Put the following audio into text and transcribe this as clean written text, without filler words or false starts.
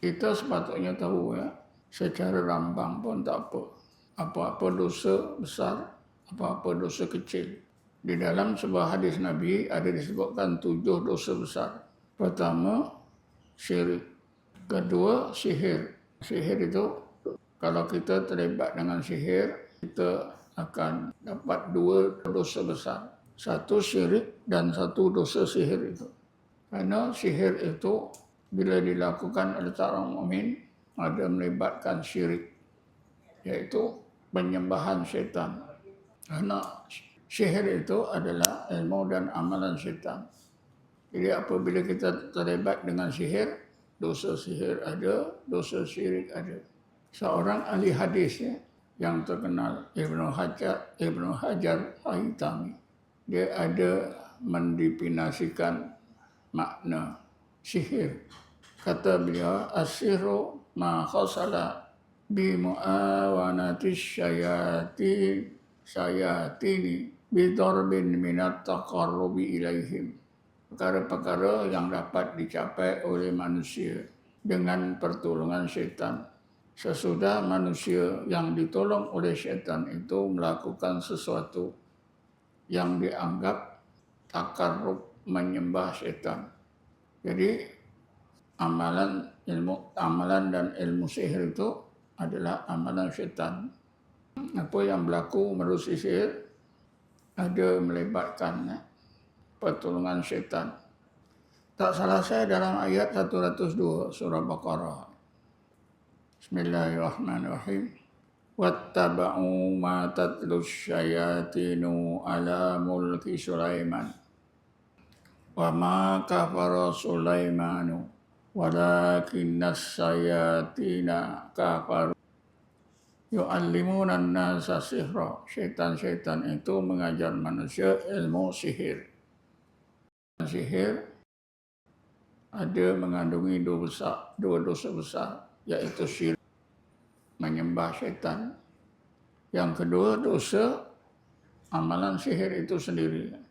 Kita sepatutnya tahu ya, secara rambang pun tak apa. Apa-apa dosa besar, apa-apa dosa kecil. Di dalam sebuah hadis Nabi ada disebutkan 7 dosa besar. Pertama, syirik. Kedua, sihir. Sihir itu, kalau kita terlibat dengan sihir, kita akan dapat 2 dosa besar. Satu syirik dan satu dosa sihir itu. Karena sihir itu bila dilakukan oleh seorang mukmin ada melibatkan syirik, yaitu penyembahan syaitan. Karena sihir itu adalah ilmu dan amalan syaitan. Jadi apabila kita terlibat dengan sihir, dosa sihir ada, dosa syirik ada. Seorang ahli hadis ya, yang terkenal Ibnu Hajar Al-Haytami, dia ada mendefinisikan makna sihir. Kata beliau, as-sihru ma khasala bi mu'awanati syayatini bi darbin minat taqarrubi ilaihim. Perkara-perkara yang dapat dicapai oleh manusia dengan pertolongan syaitan. Sesudah manusia yang ditolong oleh syaitan itu melakukan sesuatu yang dianggap takarrub, menyembah syaitan. Jadi amalan dan ilmu sihir itu adalah amalan syaitan. Apa yang berlaku melalui sihir ada melibatkan pertolongan syaitan. Tak salah saya dalam ayat 102 surah Baqarah. Bismillahirrahmanirrahim. Wattaba'u ma tatlus syayatinu ala mulki Sulaiman. Wa ma kafara Sulaimanu walakinnas syayatina kafaru yu'allimuna an-nasa sihra. Syaitan-syaitan itu mengajar manusia ilmu sihir. Sihir ada mengandungi 2 dosa besar, yaitu syirik, menyembah syaitan. Yang kedua, dosa amalan sihir itu sendiri.